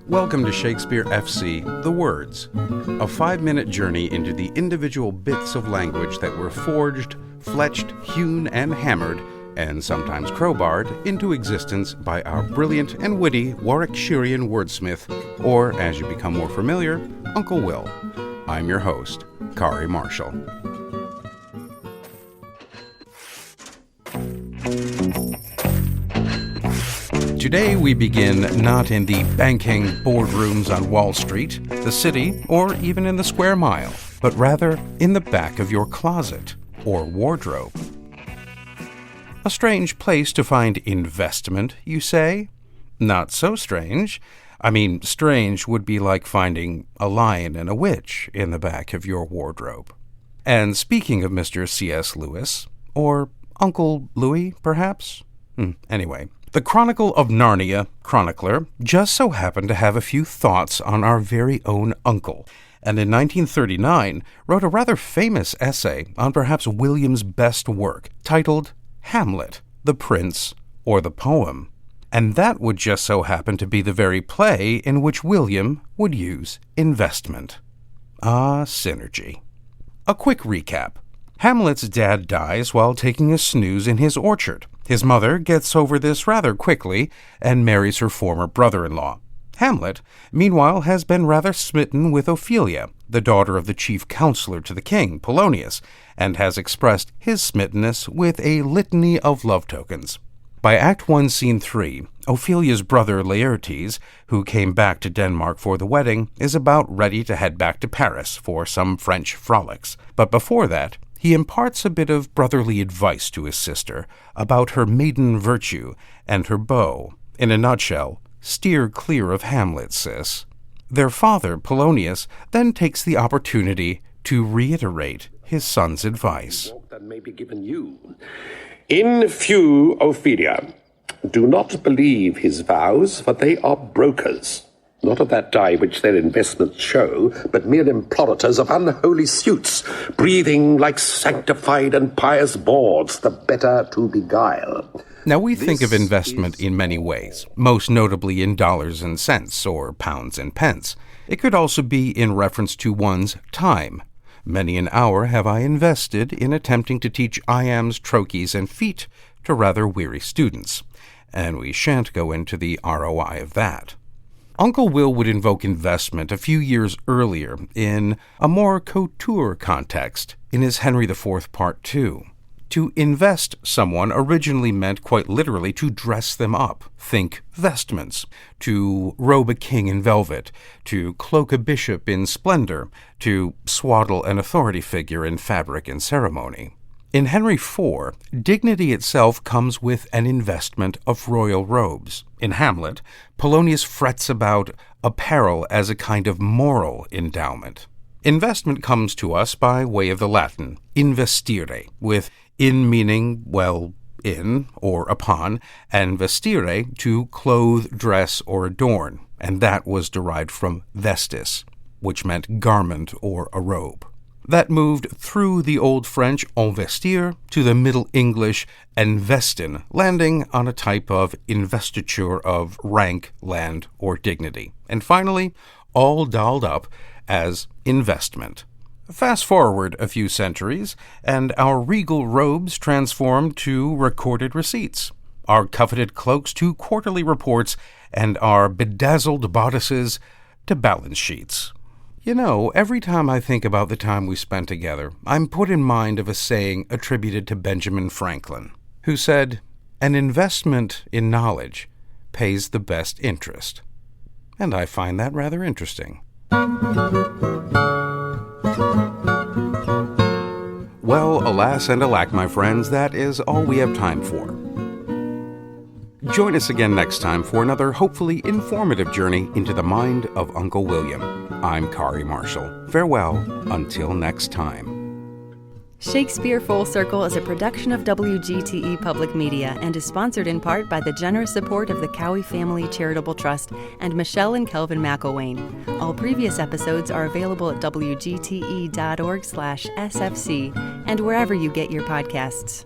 Welcome to Shakespeare FC, The Words, a 5-minute journey into the individual bits of language that were forged, fletched, hewn, and hammered, and sometimes crowbarred, into existence by our brilliant and witty Warwickshirean wordsmith, or, as you become more familiar, Uncle Will. I'm your host, Kari Marshall. Today we begin not in the banking boardrooms on Wall Street, the city, or even in the square mile, but rather in the back of your closet, or wardrobe. A strange place to find investment, you say? Not so strange. I mean, strange would be like finding a lion and a witch in the back of your wardrobe. And speaking of Mr. C.S. Lewis, or Uncle Louis, perhaps? Anyway, the Chronicle of Narnia chronicler just so happened to have a few thoughts on our very own uncle, and in 1939 wrote a rather famous essay on perhaps William's best work, titled Hamlet, the Prince, or the Poem. And that would just so happen to be the very play in which William would use investment. Ah, synergy. A quick recap. Hamlet's dad dies while taking a snooze in his orchard. His mother gets over this rather quickly and marries her former brother-in-law. Hamlet, meanwhile, has been rather smitten with Ophelia, the daughter of the chief counselor to the king, Polonius, and has expressed his smittenness with a litany of love tokens. By Act 1, Scene 3, Ophelia's brother Laertes, who came back to Denmark for the wedding, is about ready to head back to Paris for some French frolics. But before that, he imparts a bit of brotherly advice to his sister about her maiden virtue and her beau. In a nutshell, steer clear of Hamlet, sis. Their father, Polonius, then takes the opportunity to reiterate his son's advice. That may be given you. In few, Ophelia, do not believe his vows, for they are brokers. Not of that dye which their investments show, but mere implorators of unholy suits, breathing like sanctified and pious bawds, the better to beguile. Now, we think of investment in many ways, most notably in dollars and cents, or pounds and pence. It could also be in reference to one's time. Many an hour have I invested in attempting to teach iambs, trochees, and feet to rather weary students, and we shan't go into the ROI of that. Uncle Will would invoke investment a few years earlier in a more couture context in his Henry IV Part 2. To invest someone originally meant quite literally to dress them up. Think vestments. To robe a king in velvet. To cloak a bishop in splendor. To swaddle an authority figure in fabric and ceremony. In Henry IV, dignity itself comes with an investment of royal robes. In Hamlet, Polonius frets about apparel as a kind of moral endowment. Investment comes to us by way of the Latin, investire, with in meaning, well, in or upon, and vestire, to clothe, dress, or adorn, and that was derived from vestis, which meant garment or a robe. That moved through the Old French investir to the Middle English investin, landing on a type of investiture of rank, land, or dignity. And finally, all dolled up as investment. Fast forward a few centuries, and our regal robes transformed to recorded receipts, our coveted cloaks to quarterly reports, and our bedazzled bodices to balance sheets. You know, every time I think about the time we spent together, I'm put in mind of a saying attributed to Benjamin Franklin, who said, "An investment in knowledge pays the best interest." And I find that rather interesting. Well, alas and alack, my friends, that is all we have time for. Join us again next time for another hopefully informative journey into the mind of Uncle William. I'm Kari Marshall. Farewell until next time. Shakespeare Full Circle is a production of WGTE Public Media and is sponsored in part by the generous support of the Cowie Family Charitable Trust and Michelle and Kelvin McElwain. All previous episodes are available at wgte.org/sfc and wherever you get your podcasts.